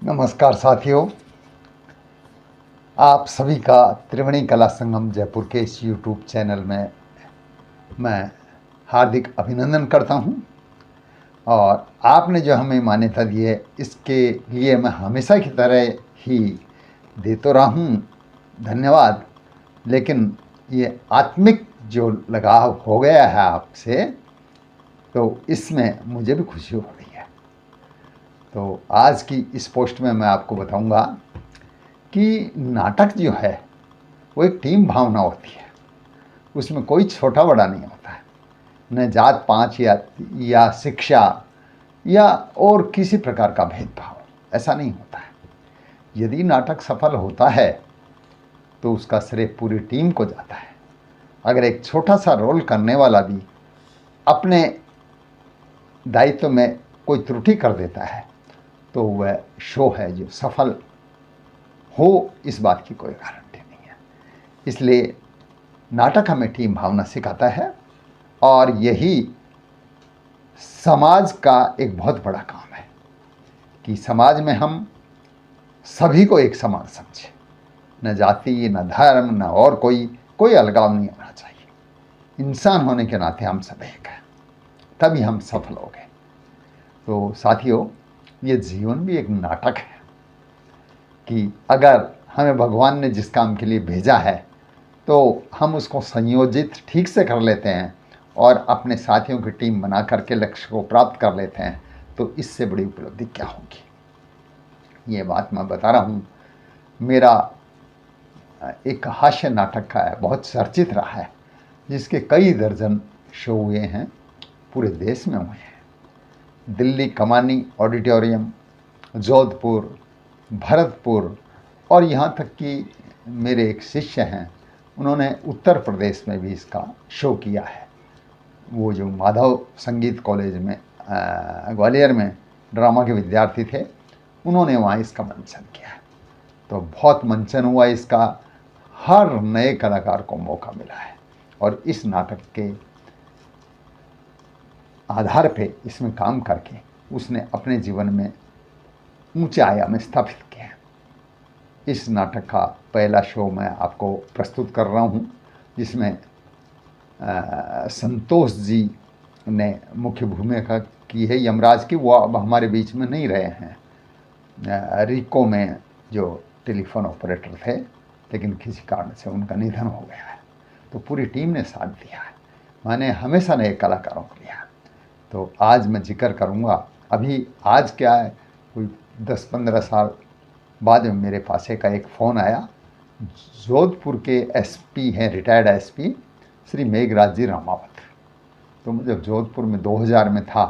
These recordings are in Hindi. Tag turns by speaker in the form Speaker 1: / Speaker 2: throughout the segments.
Speaker 1: नमस्कार साथियों, आप सभी का त्रिवेणी कला संगम जयपुर के इस यूट्यूब चैनल में मैं हार्दिक अभिनंदन करता हूं। और आपने जो हमें मान्यता दी है इसके लिए मैं हमेशा की तरह ही दे तो रहा हूं धन्यवाद, लेकिन ये आत्मिक जो लगाव हो गया है आपसे, तो इसमें मुझे भी खुशी हो रही है। तो आज की इस पोस्ट में मैं आपको बताऊंगा कि नाटक जो है वो एक टीम भावना होती है। उसमें कोई छोटा बड़ा नहीं होता है, न जात पांच या शिक्षा या और किसी प्रकार का भेदभाव, ऐसा नहीं होता है। यदि नाटक सफल होता है तो उसका श्रेय पूरी टीम को जाता है। अगर एक छोटा सा रोल करने वाला भी अपने दायित्व में कोई त्रुटि कर देता है तो वह शो है जो सफल हो, इस बात की कोई गारंटी नहीं है। इसलिए नाटक हमें टीम भावना सिखाता है और यही समाज का एक बहुत बड़ा काम है कि समाज में हम सभी को एक समान समझें, न जाति न धर्म न और कोई अलगाव नहीं होना चाहिए। इंसान होने के नाते हम सब एक हैं, तभी हम सफल हो गए। तो साथियों, ये जीवन भी एक नाटक है कि अगर हमें भगवान ने जिस काम के लिए भेजा है तो हम उसको संयोजित ठीक से कर लेते हैं और अपने साथियों की टीम बना करके लक्ष्य को प्राप्त कर लेते हैं, तो इससे बड़ी उपलब्धि क्या होगी। ये बात मैं बता रहा हूँ, मेरा एक हास्य नाटक का है, बहुत चर्चित रहा है, जिसके कई दर्जन शो हुए हैं, पूरे देश में हुए हैं। दिल्ली कमानी ऑडिटोरियम, जोधपुर, भरतपुर और यहाँ तक कि मेरे एक शिष्य हैं, उन्होंने उत्तर प्रदेश में भी इसका शो किया है। वो जो माधव संगीत कॉलेज में ग्वालियर में ड्रामा के विद्यार्थी थे, उन्होंने वहाँ इसका मंचन किया है। तो बहुत मंचन हुआ इसका, हर नए कलाकार को मौका मिला है और इस नाटक के आधार पे इसमें काम करके उसने अपने जीवन में ऊंचे आयाम में स्थापित किया है। इस नाटक का पहला शो मैं आपको प्रस्तुत कर रहा हूँ, जिसमें संतोष जी ने मुख्य भूमिका की है यमराज की। वो अब हमारे बीच में नहीं रहे हैं। रिको में जो टेलीफोन ऑपरेटर थे, लेकिन किसी कारण से उनका निधन हो गया है। तो पूरी टीम ने साथ दिया है। मैंने हमेशा नए कलाकारों को लिया। तो आज मैं जिक्र करूँगा, अभी आज क्या है, कोई 10-15 साल बाद में मेरे पास एक फ़ोन आया। जोधपुर के एसपी हैं, रिटायर्ड एसपी श्री मेघराज जी रामावत। तो मैं जब जोधपुर में 2000 में था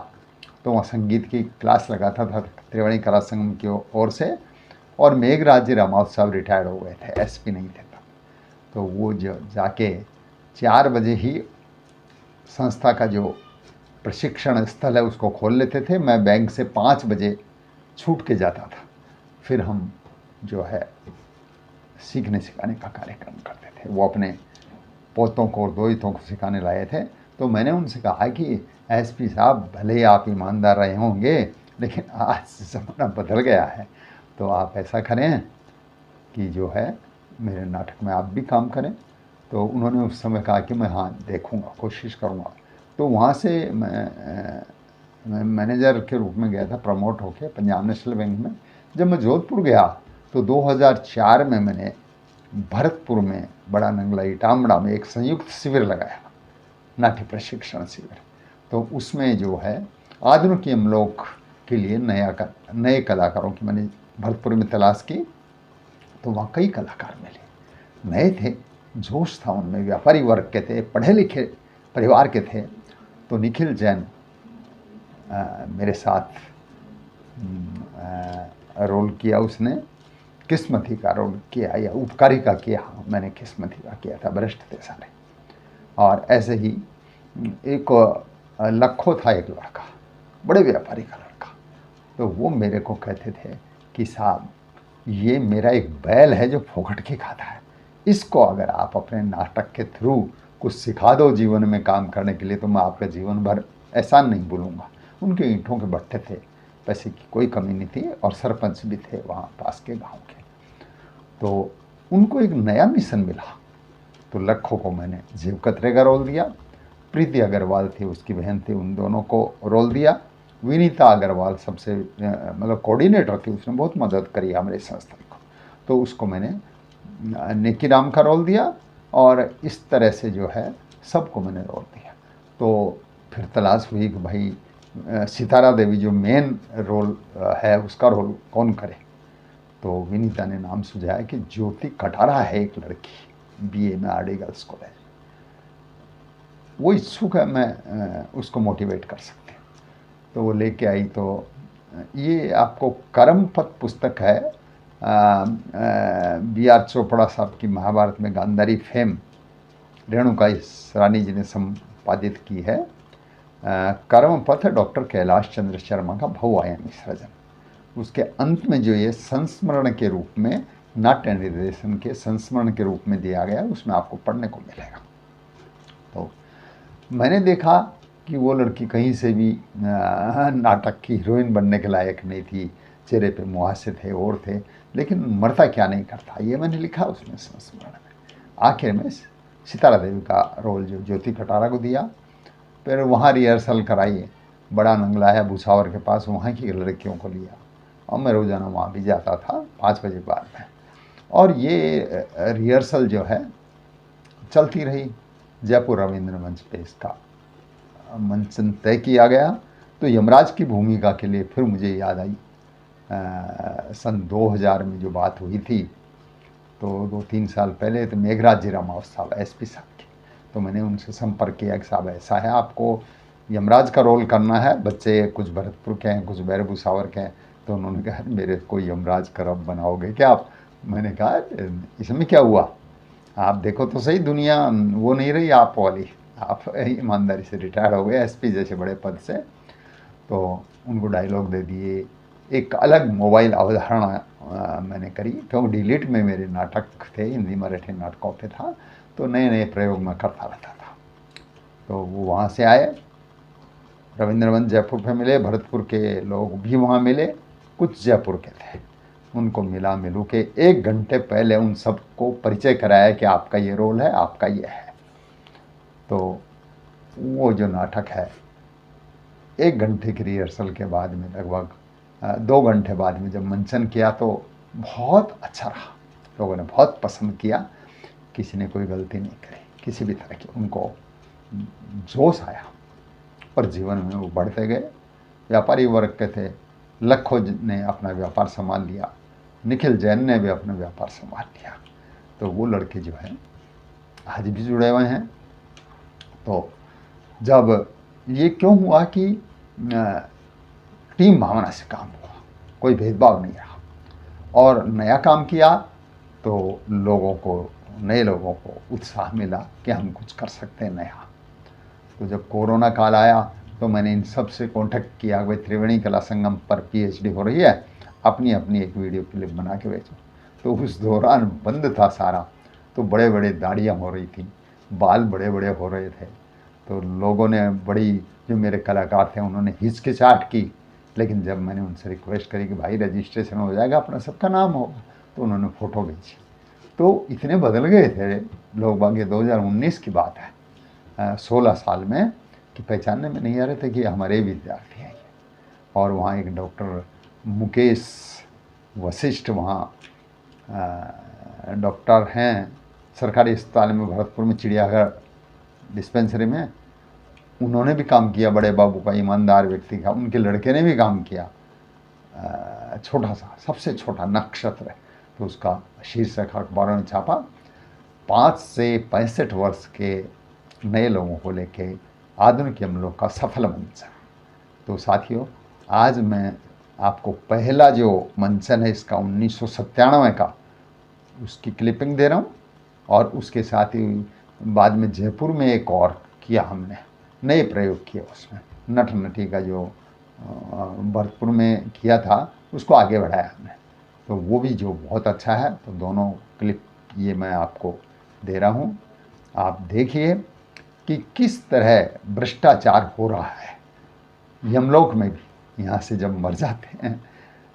Speaker 1: तो वहाँ संगीत की क्लास लगाता था त्रिवेणी कला संगम की ओर से, और मेघराज जी रामावत साहब रिटायर्ड हो गए थे, एसपी नहीं थे तब। तो वो जो जाके 4 बजे ही संस्था का जो प्रशिक्षण स्थल है उसको खोल लेते थे। मैं बैंक से 5 बजे छूट के जाता था। फिर हम जो है सीखने सिखाने का कार्यक्रम करते थे। वो अपने पोतों को और दोहितों को सिखाने लाए थे। तो मैंने उनसे कहा कि एसपी साहब, भले ही आप ईमानदार रहे होंगे, लेकिन आज ज़माना बदल गया है, तो आप ऐसा करें कि जो है मेरे नाटक में आप भी काम करें। तो उन्होंने उस समय कहा कि मैं हाँ देखूँगा, कोशिश करूँगा। तो वहाँ से मैं मैनेजर के रूप में गया था, प्रमोट होके पंजाब नेशनल बैंक में। जब मैं जोधपुर गया तो 2004 में मैंने भरतपुर में बड़ा नंगला इटामड़ा में एक संयुक्त शिविर लगाया, नाट्य प्रशिक्षण शिविर। तो उसमें जो है आधुनिक यमलोक के लिए नए कलाकारों की मैंने भरतपुर में तलाश की। तो वहाँ कई कलाकार मिले, नए थे, जोश था उनमें, व्यापारी वर्ग के थे, पढ़े लिखे परिवार के थे। तो निखिल जैन मेरे साथ रोल किया, उसने किस्मती का रोल किया या उपकारी का किया। मैंने किस्मती का किया था, वरिष्ठ थे सारे। और ऐसे ही एक लखो था, एक लड़का, बड़े व्यापारी का लड़का। तो वो मेरे को कहते थे कि साहब, ये मेरा एक बैल है जो फोकट के खाता है, इसको अगर आप अपने नाटक के थ्रू कुछ सिखा दो जीवन में काम करने के लिए, तो मैं आपका जीवन भर एहसान नहीं भूलूंगा। उनके ईंटों के भट्टे थे, पैसे की कोई कमी नहीं थी और सरपंच भी थे वहाँ पास के गांव के। तो उनको एक नया मिशन मिला, तो लखों को मैंने जीव कतरे का रोल दिया, प्रीति अग्रवाल थी उसकी बहन थी, उन दोनों को रोल दिया, विनीता अग्रवाल सबसे मतलब कोऑर्डिनेटर थी, उसने बहुत मदद करी हमारे संस्था को, तो उसको मैंने निकी राम का रोल दिया और इस तरह से जो है सबको मैंने रोल दिया। तो फिर तलाश हुई कि भाई सितारा देवी जो मेन रोल है उसका रोल कौन करे, तो विनीता ने नाम सुझाया कि ज्योति कटारा है एक लड़की बीए में आरडी गर्ल्स कॉलेज, वो इच्छुक है, मैं उसको मोटिवेट कर सकती हूँ। तो वो लेके आई। तो ये आपको कर्म पथ पुस्तक है, बी.आर. चोपड़ा साहब की महाभारत में गांधारी फेम रेणुका रानी जी ने संपादित की है। कर्म पथ डॉक्टर कैलाश चंद्र शर्मा का बहुआयामी सृजन। उसके अंत में जो ये संस्मरण के रूप में नाट्य निर्देशन के संस्मरण के रूप में दिया गया, उसमें आपको पढ़ने को मिलेगा। तो मैंने देखा कि वो लड़की कहीं से भी नाटक की हीरोइन बनने के लायक नहीं थी, चेहरे पे मुहासे थे और थे, लेकिन मरता क्या नहीं करता, ये मैंने लिखा उसमें संस्मरण में। आखिर में सितारा देवी का रोल जो ज्योति कटारा को दिया, फिर वहाँ रिहर्सल कराई, बड़ा नंगलाया भूसावर के पास, वहाँ की लड़कियों को लिया और मैं रोज़ाना वहाँ भी जाता था 5 बजे बाद में। और ये रिहर्सल जो है चलती रही। जयपुर रविंद्र मंच पे इसका मंचन तय किया गया। तो यमराज की भूमिका के लिए फिर मुझे याद आई सन 2000 में जो बात हुई थी, तो 2-3 साल पहले, तो मेघराज जी रामावत साहब एसपी साहब की, तो मैंने उनसे संपर्क किया कि साहब ऐसा है, आपको यमराज का रोल करना है, बच्चे कुछ भरतपुर के हैं कुछ बैर भूसावर के हैं। तो उन्होंने कहा मेरे को यमराज का रब बनाओगे क्या आप? मैंने कहा इसमें क्या हुआ, आप देखो तो सही, दुनिया वो नहीं रही आप वाली, आप ईमानदारी से रिटायर हो गए एसपी जैसे बड़े पद से। तो उनको डायलॉग दे दिए, एक अलग मोबाइल अवधारणा मैंने करी, क्योंकि डिलीट में मेरे नाटक थे, हिंदी मराठी नाटकों पे था, तो नए नए प्रयोग मैं करता रहता था। तो वो वहाँ से आए, रविंद्र मंच जयपुर पे मिले, भरतपुर के लोग भी वहाँ मिले, कुछ जयपुर के थे, उनको मिलू के 1 घंटे पहले उन सबको परिचय कराया कि आपका ये रोल है, आपका ये है। तो वो जो नाटक है 1 घंटे की रिहर्सल के बाद में, लगभग 2 घंटे बाद में जब मंचन किया तो बहुत अच्छा रहा, लोगों ने बहुत पसंद किया, किसी ने कोई गलती नहीं करी किसी भी तरह की, उनको जोश आया और जीवन में वो बढ़ते गए। व्यापारी वर्ग के थे, लखों ने अपना व्यापार संभाल लिया, निखिल जैन ने भी अपना व्यापार संभाल लिया। तो वो लड़के जो हैं आज भी जुड़े हुए हैं। तो जब ये क्यों हुआ कि टीम भावना से काम हुआ, कोई भेदभाव नहीं रहा, और नया काम किया तो लोगों को, नए लोगों को उत्साह मिला कि हम कुछ कर सकते हैं नया। तो जब कोरोना काल आया तो मैंने इन सब से कॉन्टेक्ट किया, भाई त्रिवेणी कला संगम पर पीएचडी हो रही है, अपनी अपनी एक वीडियो क्लिप बना के भेजो। तो उस दौरान बंद था सारा, तो बड़े बड़े दाढ़ियाँ हो रही थी, बाल बड़े बड़े हो रहे थे, तो लोगों ने बड़ी, जो मेरे कलाकार थे उन्होंने हिचकिचाहट की, लेकिन जब मैंने उनसे रिक्वेस्ट करी कि भाई रजिस्ट्रेशन हो जाएगा, अपना सबका नाम होगा, तो उन्होंने फ़ोटो भेजी। तो इतने बदल गए थे लोग बाग, 2019 की बात है, 16 साल में, कि पहचानने में नहीं आ रहे थे कि हमारे विद्यार्थी हैं। और वहाँ एक डॉक्टर मुकेश वशिष्ठ, वहाँ डॉक्टर हैं सरकारी अस्पताल में भरतपुर में, चिड़ियाघर डिस्पेंसरी में, उन्होंने भी काम किया, बड़े बाबू का, ईमानदार व्यक्ति का, उनके लड़के ने भी काम किया, छोटा सा, सबसे छोटा नक्षत्र है, तो उसका शीर्षक अखबारों ने छापा, 5 से 65 वर्ष के नए लोगों को लेके आधुनिक यमलोक का सफल मंचन। तो साथियों, आज मैं आपको पहला जो मंचन है इसका 1997 का, उसकी क्लिपिंग दे रहा हूँ, और उसके साथ ही बाद में जयपुर में एक और किया हमने, नए प्रयोग किए उसमें, नट नटी का जो भरतपुर में किया था उसको आगे बढ़ाया हमने, तो वो भी जो बहुत अच्छा है। तो दोनों क्लिप ये मैं आपको दे रहा हूँ, आप देखिए कि किस तरह भ्रष्टाचार हो रहा है यमलोक में भी, यहाँ से जब मर जाते हैं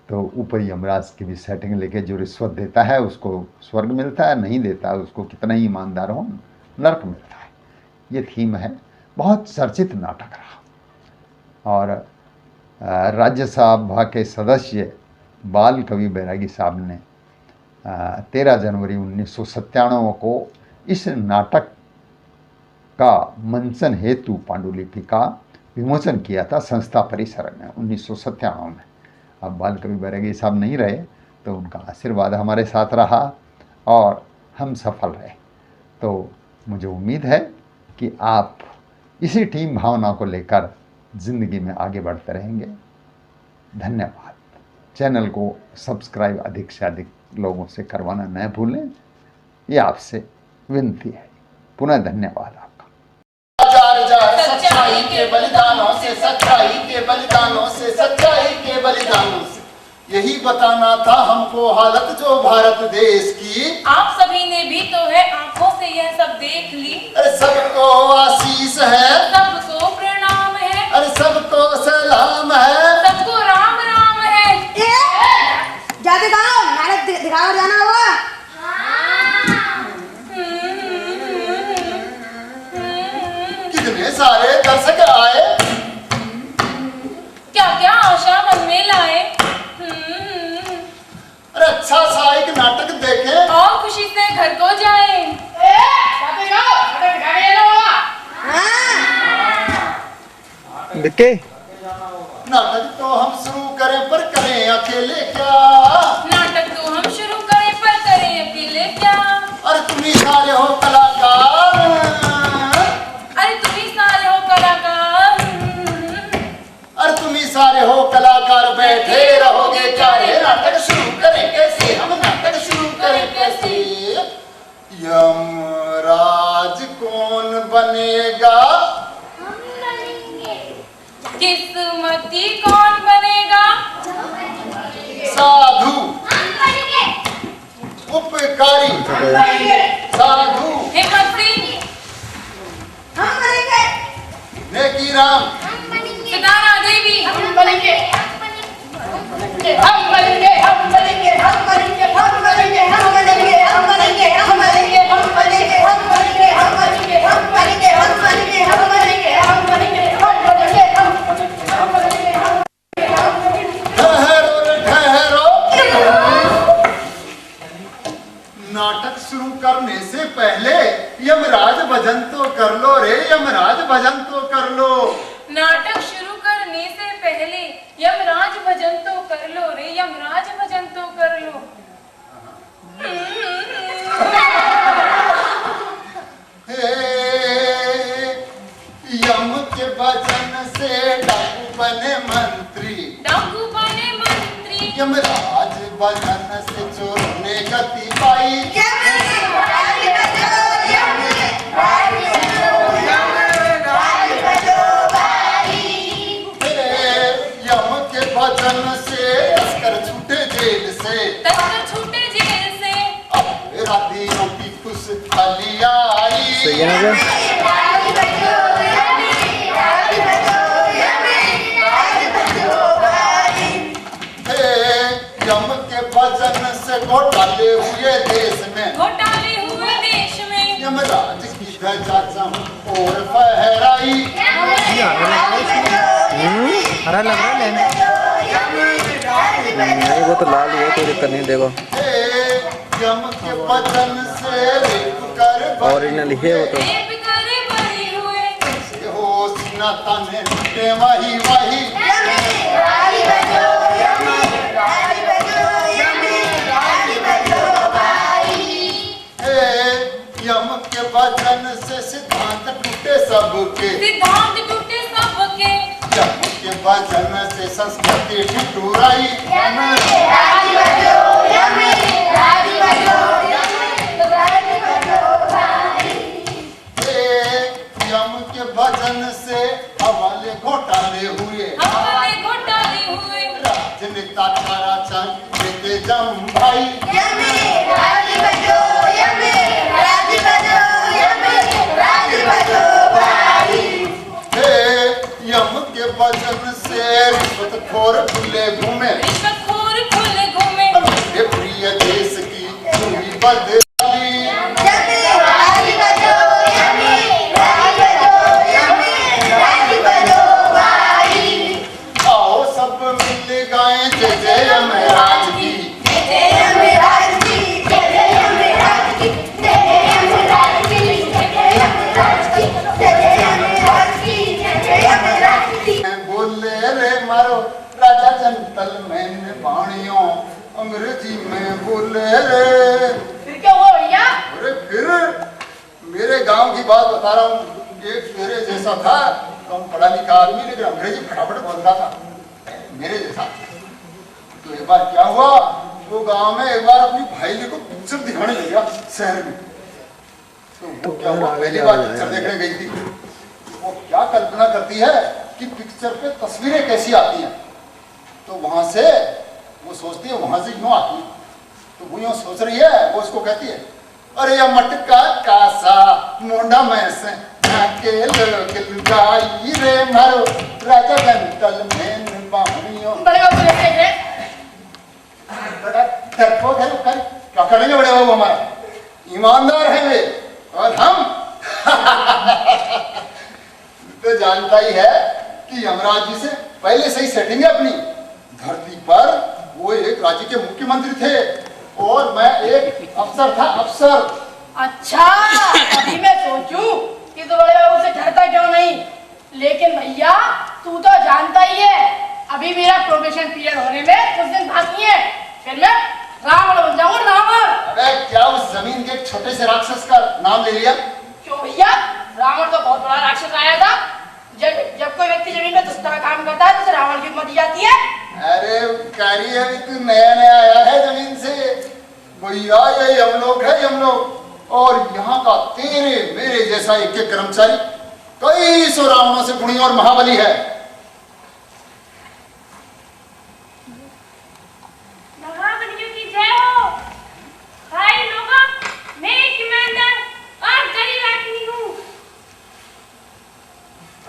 Speaker 1: तो ऊपर यमराज की भी सेटिंग लेके जो रिश्वत देता है उसको स्वर्ग मिलता है, नहीं देता है उसको कितना ही ईमानदार हो नर्क मिलता है। ये थीम है, बहुत चर्चित नाटक रहा। और राज्यसभा के सदस्य बाल कवि बैरागी साहब ने 13 जनवरी 1997 को इस नाटक का मंचन हेतु पांडुलिपि का विमोचन किया था संस्था परिसर में 1997 में। अब बाल कवि बैरागी साहब नहीं रहे तो उनका आशीर्वाद हमारे साथ रहा और हम सफल रहे। तो मुझे उम्मीद है कि आप इसी टीम भावना को लेकर ज़िंदगी में आगे बढ़ते रहेंगे। धन्यवाद। चैनल को सब्सक्राइब अधिक से अधिक लोगों से करवाना न भूलें, ये आपसे विनती है। पुनः धन्यवाद आपका।
Speaker 2: सच्चाई के बलिदानों से, सच्चाई के बलिदानों से, सच्चाई के बलिदानों से यही बताना था हमको हालत जो भारत देश की।
Speaker 3: आप सभी ने भी तो है आंखों से यह सब देख ली।
Speaker 2: अरे सबको आशीष है,
Speaker 3: सबको प्रणाम है,
Speaker 2: अरे सबको सलाम है,
Speaker 3: सबको राम राम है।
Speaker 4: जाते कहाँ हो? नाटक दिखाओ जाना होगा।
Speaker 2: कितने सारे दर्शक आए,
Speaker 3: क्या क्या आशा मन में लाए।
Speaker 2: अरे अच्छा सा एक नाटक देखें
Speaker 3: और खुशी से घर को जाए।
Speaker 5: विक्की
Speaker 2: नाटक तो हम शुरू करें पर करें अकेले क्या?
Speaker 3: नाटक तो हम शुरू करें पर करें अकेले क्या?
Speaker 2: अरे तुम ही सारे हो कलाकार,
Speaker 3: अरे तुम ही सारे हो कलाकार।
Speaker 2: अरे तुम ही सारे हो कलाकार, बैठे रहोगे क्या रे? नाटक शुरू करें कैसे हम, नाटक शुरू करें कैसे? यमराज कौन बनेगा?
Speaker 3: किस्मती कौन बनेगा?
Speaker 2: साधु, उपकारी, साधु,
Speaker 3: हिम्मती,
Speaker 4: हम बनेंगे,
Speaker 2: नेकी राम,
Speaker 3: सितारा देवी,
Speaker 4: हम बनेंगे, हम बनेंगे, हम बनेंगे, हम बनेंगे, हम बनेंगे, हम बनेंगे, हम बनेंगे, हम बनेंगे, हम बनेंगे, हम बनेंगे, हम बनेंगे, हम बनेंगे, हम बनेंगे, हम बनेंगे, हम बनेंगे, हम बनेंगे, हम बनेंगे, हम बनेंगे, हम बनेंगे।
Speaker 2: ठहरो रे ठहरो। नाटक शुरू करने से पहले यमराज भजन तो कर लो रे, यमराज भजन तो कर लो।
Speaker 3: नाटक शुरू करने से पहले यमराज भजन तो कर लो रे, यमराज भजन तो कर लो।
Speaker 2: यम के भजन से डाकू बने मंत्री,
Speaker 3: डाकू बने मंत्री,
Speaker 2: यमराज भजन से चोर ने गति पाई। यम के भजन से तस्कर छूटे जेल से,
Speaker 3: तस्कर छूटे जेल से,
Speaker 2: अब रातियों की खुशहाली आई।
Speaker 5: सही है ना?
Speaker 2: यम के भजन से घोटाले हुए देश में,
Speaker 3: घोटाले हुए देश में,
Speaker 2: यमराज की ध्वजा और फहराई।
Speaker 5: हरा लग रहा है नहीं, वो तो लाल ही है, कोई दिक्कत नहीं। देखो
Speaker 2: यम के भजन से रेप कर
Speaker 5: ओरिजिनल है वो तो।
Speaker 3: रेप करे बरी हुए,
Speaker 2: हो सीना ताने लुटे वही वही। यम के भजन से सिद्धांत टूटे सबके,
Speaker 3: सिद्धांत टूटे सबके,
Speaker 2: यम के भजन से संस्कृति ठिठुराई। यम के भजन से हवाले घोटाले हुए,
Speaker 3: हमारे घोटाले हुए,
Speaker 2: राजनेता तारा चंद देते जम भाई। यम के भजन से रिश्वतखोर खुले घूमे,
Speaker 3: रिश्वतखोर खुले घूमे,
Speaker 2: मेरे प्रिय देश की हुई बदनामी।
Speaker 4: यम्मी राज बजो यम्मी राज बजो यम्मी राज बजो भाई।
Speaker 2: आओ सब मिल गाएं जय जय यमराज की,
Speaker 4: जय जय यमराज की, जय जय यमराज की, जय जय यमराज की, जय जय यमराज की, जय जय यमराज की, जय जय यमराज की।
Speaker 2: बोले रे मारो राजा जेंटलमैन बाणियों, अंग्रेजी में बोले रे।
Speaker 4: फिर क्या हुआ भैया?
Speaker 2: अरे फिर मेरे गांव की बात बता रहा हूँ, एक मेरे जैसा था, कम पढ़ा लिखा आदमी, लेकिन अंग्रेजी फटाफट बोलता था, मेरे जैसा। तो एक बार क्या हुआ, वो गांव में एक बार अपनी भाई को पिक्चर दिखाने ले गया शहर में। तो वो क्या हुआ, पहली बार पिक्चर देखने गई थी, वो क्या कल्पना करती है कि पिक्चर पे तस्वीरें कैसी आती हैं। तो वहां से वो सोचती है वहां से यूं आती है, तो वो यूं सोच रही है, वो उसको कहती है अरे ये मटका कासा मोंडा में से के लोग लुगाई रे मारो राजा जेंटलमैन बाणियों।
Speaker 4: बड़े बाबू देख रहे हैं।
Speaker 2: बड़ा डरपोक है, क्या करेंगे बड़े बाबू, हमारा ईमानदार है वे, और हम तो जानता ही है कि यमराज जी से पहले से ही सेटिंग है अपनी। धरती पर वो एक राज्य के मुख्यमंत्री थे और मैं एक अफसर था, अफसर।
Speaker 4: अच्छा, अभी मैं सोचूं कि तो बड़े बाबू से डरता क्यों नहीं, लेकिन भैया तू तो जानता ही है अभी मेरा प्रोबेशन पीरियड होने में कुछ दिन बाकी है, फिर मैं रावण बन जाऊंगा, रावण।
Speaker 2: अबे क्या उस जमीन के एक छोटे से राक्षस का नाम ले लिया?
Speaker 4: क्यों भैया, रावण तो बहुत बड़ा राक्षस आया था। जब कोई व्यक्ति जमीन में दुष्ट काम करता है तो उसे रावण की उपमा दी जाती है।
Speaker 2: अरे कार्य अभी तू नया नया आया है जमीन से भैया, ये यमलोक है, यमलोक। और यहाँ का तेरे मेरे जैसा एक एक कर्मचारी कई सौ रावणों से गुणी और महाबली है।
Speaker 3: महाबलियों की जय हो। भाई लोगों, मैं एक ईमानदार और गरीब आदमी हूँ।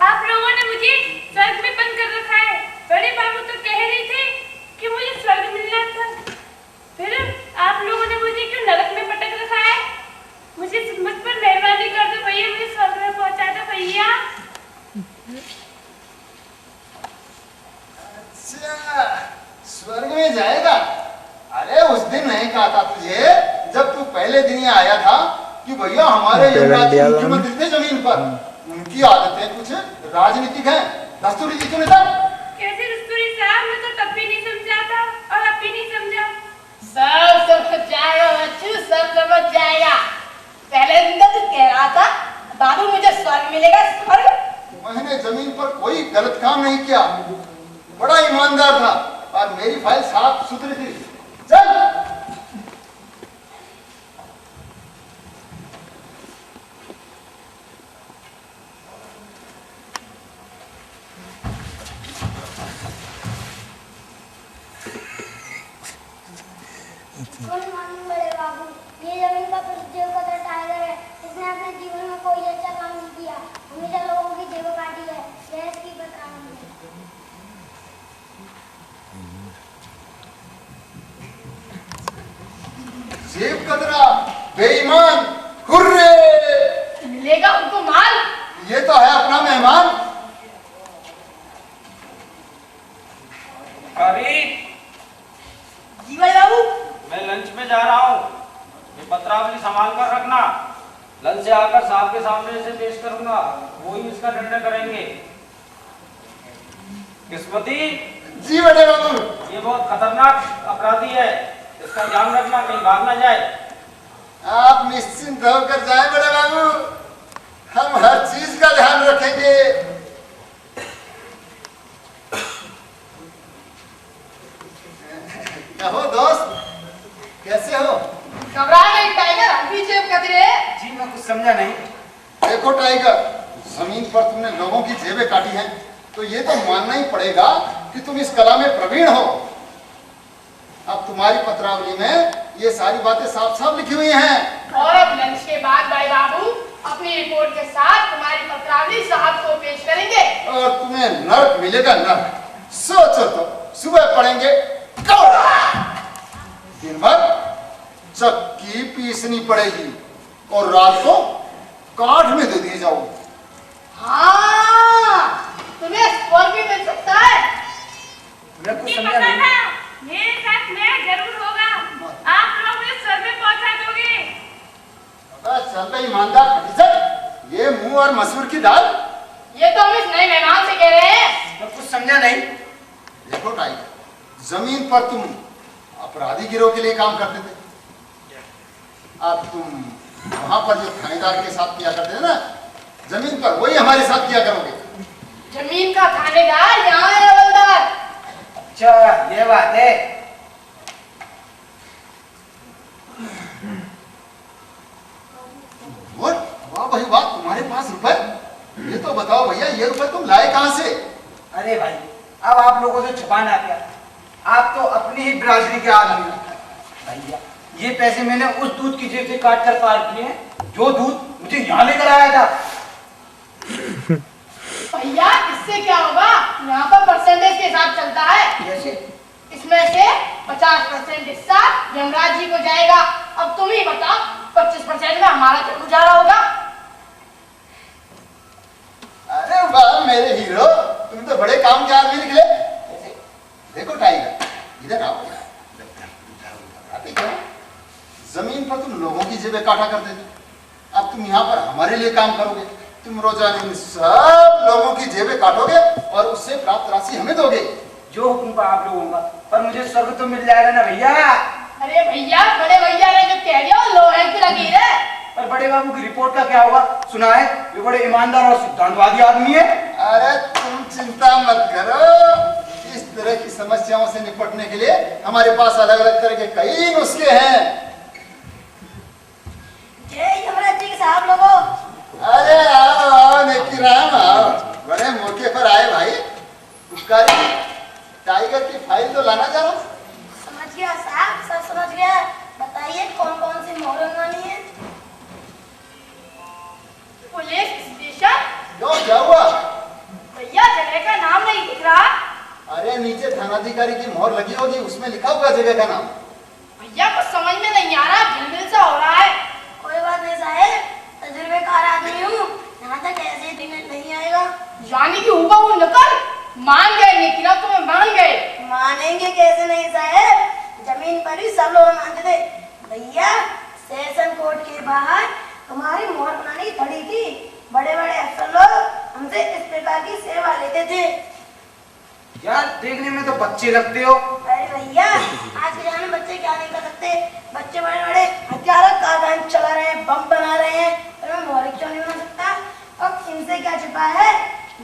Speaker 3: आप लोगों ने मुझे स्वर्ग में बंद कर रखा है। बड़े बाबू तो कह रहे थे कि मुझे स्वर्ग मिलना था, फिर आप लोगों ने मुझे क्यों नरक में पटक रखा है? मुझ पर मेहरबानी कर दो भैया, मुझे स्वर्ग में पहुंचा दो भैया।
Speaker 2: अच्छा, स्वर्ग में जाएगा? अरे उस दिन नहीं कहा था तुझे, जब तू पहले दिन ही आया था, कि भैया हमारे यमराज मुख्यमंत्री थे जमीन पर, उनकी आदतें कुछ राजनीतिक हैं, दस्तूरी जी तूने था।
Speaker 3: कैसे दस्तूरी साहब, मैं तो तब भी नहीं समझा था और अब भी नहीं समझा।
Speaker 4: सब समझ जाएगा बच्चू, सब समझ जाएगा। पहले दिन तो तू कह रहा था बाबू मुझे स्वर्ग मिलेगा, स्वर्ग।
Speaker 2: मैंने जमीन पर कोई गलत काम नहीं किया, बड़ा ईमानदार था और मेरी फाइल साफ सुथरी थी। चल
Speaker 6: बड़े बाबू, ये जमीन का देव कतरा टाइगर है, इसने अपने जीवन में कोई अच्छा काम नहीं किया, हमेशा लोगों की जेब काटी है, यह इसकी बदनामी है।
Speaker 2: जेब कतरा, बेईमान, हुर्रे,
Speaker 4: मिलेगा उनको माल।
Speaker 2: ये तो है अपना मेहमान।
Speaker 7: अरे
Speaker 4: जी बड़े बाबू।
Speaker 7: मैं लंच में जा रहा हूँ, ये पत्रावली संभाल कर रखना। लंच से आकर साहब के सामने इसे पेश करूंगा, वो ही इसका निर्णय करेंगे। किस्मती,
Speaker 2: जी बड़े बाबू।
Speaker 7: ये बहुत खतरनाक अपराधी है, इसका ध्यान रखना कहीं भाग ना जाए।
Speaker 2: आप निश्चिंत होकर जाएं बड़े बाबू, हम हर चीज का ध्यान रखेंगे। कहो दोस्त, कैसे हो?
Speaker 4: घबरा नहीं टाइगर, हम भी जेब कतरे।
Speaker 7: जी मैं कुछ समझा नहीं।
Speaker 2: देखो टाइगर, जमीन पर तुमने लोगों की जेबें काटी हैं, तो ये तो मानना ही पड़ेगा कि तुम इस कला में प्रवीण हो। अब तुम्हारी पत्रावली में ये सारी बातें साफ साफ लिखी हुई हैं।
Speaker 4: और अब लंच के बाद बड़े बाबू अपनी रिपोर्ट के साथ तुम्हारी पत्रावली साहब को पेश करेंगे।
Speaker 2: और तुम्हें नर्क मिलेगा, नर्क। सोचो तो, सुबह पड़ेंगे कौड़ा, दिन भर चक्की पीसनी पड़ेगी और रात को काठ में दे दिए जाओ।
Speaker 4: हाँ, तुम्हें स्कॉर्पियो मिल सकता है।
Speaker 7: तुम्हें कुछ
Speaker 3: मुझे
Speaker 7: समझा
Speaker 3: पता
Speaker 7: नहीं?
Speaker 3: था मेरे साथ न्याय जरूर होगा। आप लोग मुझे स्वर्ग में पहुंचा दोगे।
Speaker 2: चल ईमानदार खटीचक, ये मुंह और मसूर की दाल।
Speaker 4: ये तो हम इस नए मेहमान से कह रहे हैं।
Speaker 7: मैं कुछ समझा नहीं।
Speaker 2: देखो टाइगर, जमीन पर तुम अपराधी गिरोह के लिए काम करते थे, अब तुम वहां पर जो थानेदार के साथ किया करते थे ना, जमीन पर वही हमारे साथ किया करोगे।
Speaker 4: जमीन का थानेदार यहाँ है हवलदार।
Speaker 7: अच्छा, ये बात है।
Speaker 2: और वाह भाई वाह, तुम्हारे पास रुपए? ये तो बताओ भैया, ये रुपए तुम लाए कहां से?
Speaker 7: अरे भाई, अब आप लोगों से छुपाना क्या? आप तो अपनी ही बिरादरी के आदमी हो। भैया, ये पैसे मैंने उस दूध की जेब से काट कर पार किए हैं, जो दूध मुझे यहाँ लेकर आया था।
Speaker 4: भैया, इससे क्या होगा? यहाँ पर परसेंटेज के हिसाब चलता है।
Speaker 7: जैसे
Speaker 4: इसमें से 50% हिस्सा यमराज जी को जाएगा। अब तुम ही बताओ, 25% में हमारा क्या गुजारा होगा?
Speaker 2: अरे वाह मेरे हीरो, तुम तो बड़े काम के आदमी निकले। देखो टाइगर, इधर आओ। आते क्यों? जमीन पर तुम लोगों की जेबें काटा करते थे, अब तुम यहाँ पर हमारे लिए काम करोगे। तुम रोजाना इन सब लोगों की जेबें काटोगे और उससे प्राप्त राशि हमें दोगे।
Speaker 7: जो हुक्म का आप लोगों का, पर मुझे स्वर्ग तो मिल जाएगा ना भैया।
Speaker 4: अरे भैया, बड़े भैया ने जो कह दिया वो लोहे की लकीर है।
Speaker 7: पर बड़े बाबू की रिपोर्ट का क्या होगा? सुना है ये बड़े ईमानदार और सिद्धांतवादी आदमी है।
Speaker 2: अरे तुम चिंता मत करो, इस तरह की समस्याओं से निपटने के लिए हमारे पास अलग अलग तरह के कई नुस्खे हैं।
Speaker 4: जय यमराज जी के साहब लोगों।
Speaker 2: अरे आओ आओ नेकीराम आओ, बड़े मौके पर आए भाई। उपकारी, टाइगर की फाइल तो लाना जरा।
Speaker 6: समझ गया साहब, सब समझ गया। बताइए कौन कौन सी मोहर लगवानी है?
Speaker 4: Police station.
Speaker 2: क्यों, क्या हुआ?
Speaker 4: भैया, जगह का नाम नहीं दिख रहा।
Speaker 2: अरे नीचे थानाधिकारी की मोहर लगी होगी, उसमें लिखा होगा जगह का नाम।
Speaker 4: भैया, कुछ समझ में नहीं आ रहा, झिलमिल सा हो रहा है।
Speaker 6: कोई बात नहीं साहेब, तजुर्बेकार आदमी हूँ, यहाँ तक ऐसे ही दिन नहीं आएगा।
Speaker 4: यानी कि हुबहू नकल। मान गए निकिरा, तुम्हें मान गए।
Speaker 6: मानेंगे कैसे नहीं साहेब, जमीन पर ही सब लोग मानते थे। भैया, सेशन कोर्ट के बाहर तुम्हारी मोहर बनाने की खड़ी थी। बड़े बड़े अफसर लोग हमसे इस प्रकार की सेवा लेते थे।
Speaker 7: यार, देखने में तो बच्चे लगते हो।
Speaker 6: अरे भैया, आज के जमाने में बच्चे क्या नहीं कर सकते। बच्चे बड़े बड़े हथियार कारखाने चला रहे हैं, बम बना रहे हैं, और मैं मोहर क्यों नहीं बना सकता? अब इनसे क्या छिपा है?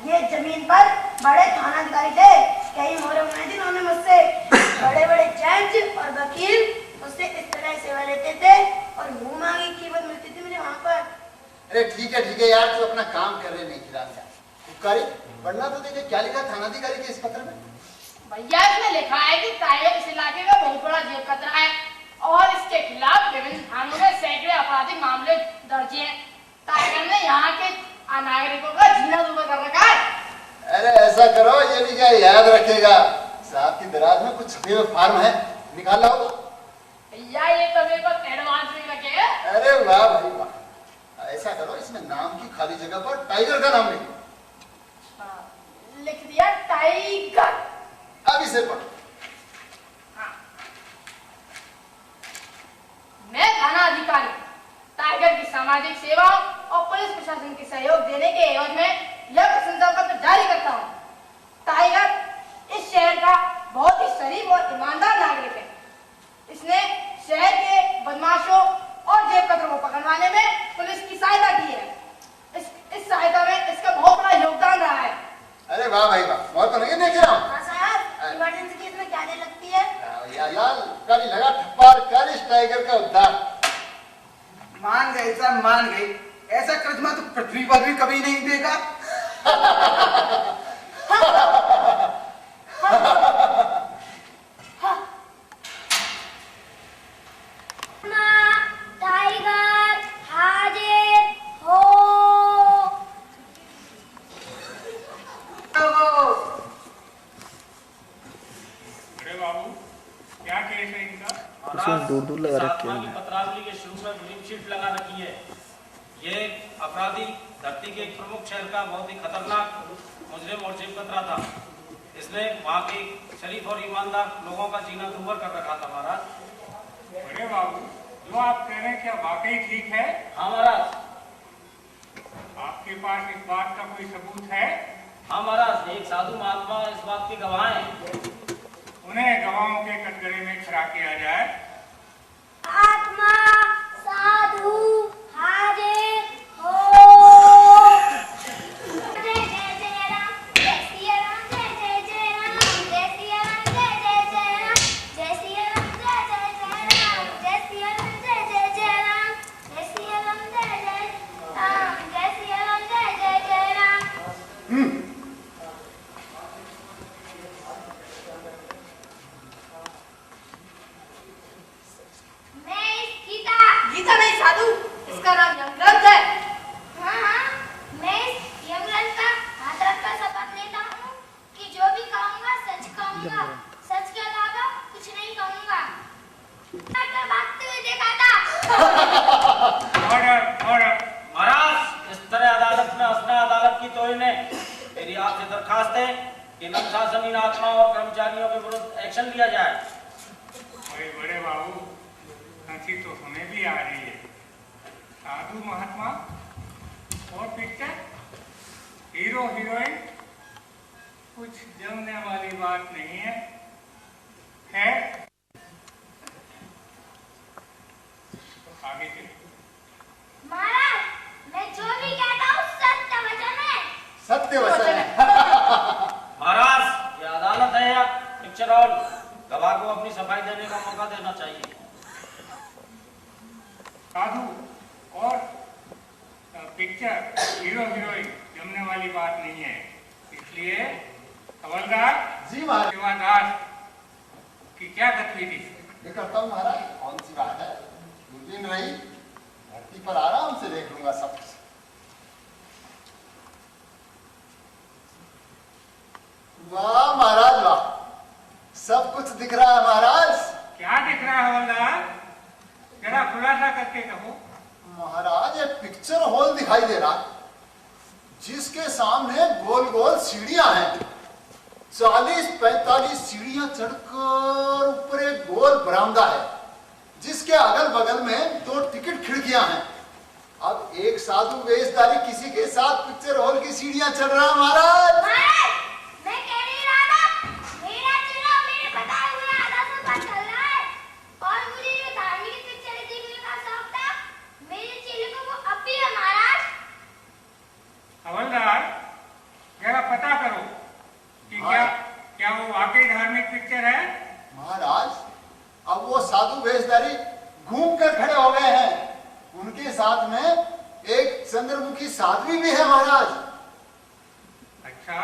Speaker 6: ये जमीन पर बड़े थानाधिकारी थे, कई मोहरें बनाई थी उन्होंने मुझसे। बड़े बड़े जज और वकील मुझसे इस तरह सेवा लेते थे और मुंह मांगी कीमत मिलती थी मुझे वहाँ पर।
Speaker 2: अरे ठीक है यार, तू अपना काम कर रहे नहीं खिला। उपकारी, पढ़ना तो देखे क्या लिखा थानाधिकारी के इस पत्र में।
Speaker 4: भैया, इसमें लिखा है कि टाइगर इस इलाके का बहुत बड़ा जेब कतरा है और इसके खिलाफ विभिन्न थानों में सैकड़े आपराधिक मामले दर्ज हैं। टाइगर ने यहाँ के नागरिकों का जीना दुर्भर कर रखा है।
Speaker 2: अरे ऐसा करो, ये भी क्या याद रखेगा, साहब की दराज में कुछ छपे हुए फॉर्म है, निकाल लाओ।
Speaker 4: भैया, ये तो मेरे पास एडवांस में रखे हैं।
Speaker 2: अरे वाह भाई वाह, ऐसा करो, इसमें नाम की खाली जगह पर टाइगर का नाम लिखो।
Speaker 4: लिख दिया टाइगर।
Speaker 2: अब इसे पढ़ो।
Speaker 4: मैं थाना अधिकारी टाइगर की सामाजिक सेवा और पुलिस प्रशासन के सहयोग देने के एवज में यह प्रशंसा पत्र जारी करता हूँ। टाइगर इस शहर का बहुत ही शरीफ और ईमानदार नागरिक है। इसने शहर के बदमाशों और जेब कतरों को पकड़वाने में पुलिस की सहायता की है। इस सहायता में इसका बहुत बड़ा योगदान रहा है।
Speaker 2: अरे वाह भाई वाह, बहुत तो नहीं देख रहा हूँ।
Speaker 6: हाँ साहब, इमरजेंसी केस में क्या देर लगती है?
Speaker 2: यार कल लगा ठप्पा कर इस टाइगर का उद्धार।
Speaker 7: मान गए साहब, मान गए। ऐसा करिश्मा तो पृथ्वी पर भी कभी नहीं देखा।
Speaker 6: टाइगर हाजिर हो।
Speaker 5: दूर दूर लगा रखी
Speaker 8: आत्मा
Speaker 5: है
Speaker 8: की पत्रावली के शुरू में ग्रीन शीट लगा रखी है। ये अपराधी धरती के एक प्रमुख शहर का बहुत ही खतरनाक मुजरिम और जेब कतरा था। इसने वहाँ के शरीफ और ईमानदार लोगों का जीना दूभर कर रखा था महाराज।
Speaker 9: अरे बाबू, जो आप कह रहे हैं क्या वाकई ठीक है?
Speaker 8: हाँ महाराज।
Speaker 9: आपके पास इस बात का कोई सबूत है?
Speaker 8: हाँ महाराज, एक साधु महात्मा इस बात के गवाह हैं।
Speaker 9: उन्हें गवाहों के कटघरे में खड़ा किया जाए।
Speaker 6: आत्मा साधु हाजिर हो। जय जय जय राम, जय सिया राम, जय जय जय राम, जय सिया राम, जय जय जय राम, जय सिया राम, जय जय जय राम, जय सिया राम, जय जय जय राम, जय सिया राम, जय जय राम, जय सिया राम, जय जय जय राम। मैं इस गीता नहीं साधु, इसका नाम यमग्रंथ है। हाँ, मैं इस यमग्रंथ का हाथ रखकर शपथ लेता हूँ कि जो भी कहूँगा सच कहूँगा, सच के अलावा कुछ नहीं कहूँगा। भागते हुए देखा था।
Speaker 9: ऑर्डर।
Speaker 8: महाराज, इस तरह अदालत में हंसना अदालत की तोड़ ने। मेरी आपसे दरखास्त है कि अनुशासनहीन आत्मा और कर्मचारियों के विरुद्ध एक्शन लिया जाए।
Speaker 9: अरे बड़े बाबू, हंसी तो हमें भी आ रही है। साधु महात्मा और पिक्चर, हीरो हीरोइन, कुछ जमने वाली बात नहीं है। आगे चलिए।
Speaker 6: महाराज, मैं जो भी कहता हूँ सत्य वचन है।
Speaker 2: सत्य वचन है।
Speaker 8: महाराज, ये अदालत है या पिक्चर हॉल? गवाह को अपनी सफाई देने का मौका देना चाहिए।
Speaker 9: साधु और पिक्चर, हीरो हीरोइन जमने वाली बात नहीं है। इसलिए हवलदार
Speaker 2: जी महाराज।
Speaker 9: सेवादास की क्या गतिविधि?
Speaker 2: ये करता हूँ महाराज, कौन सी बात है। 2 दिन रही, धरती पर आराम से देख लूंगा सब कुछ। वाह महाराज वाह, सब कुछ दिख रहा है महाराज।
Speaker 9: क्या दिख रहा है हवलदार? जरा खुलासा करके कहो।
Speaker 2: महाराज, एक पिक्चर हॉल दिखाई दे रहा, जिसके सामने गोल गोल सीढ़ियां हैं। 40-45 सीढ़ियां चढ़कर ऊपर एक गोल बरामदा है, जिसके अगल बगल में 2 टिकट खिड़कियां हैं। अब एक साधु वेशधारी किसी के साथ पिक्चर हॉल की सीढ़ियां चढ़ रहा है महाराज।
Speaker 6: मैं कह नहीं रहा था, मेरा चेला मेरे बताए हुए आदर्शों पर चल रहा है। और मुझे जो धार्मिक पिक्चर देखने का शौक था, मेरे चेले को वो अब भी है महाराज।
Speaker 9: हवलदार, जरा पता करो कि क्या वो वाकई धार्मिक पिक्चर है?
Speaker 2: महाराज, अब वो साधु वेशधारी घूम कर खड़े हो गए हैं। उनके साथ में एक चंद्रमुखी साध्वी भी है महाराज।
Speaker 9: अच्छा,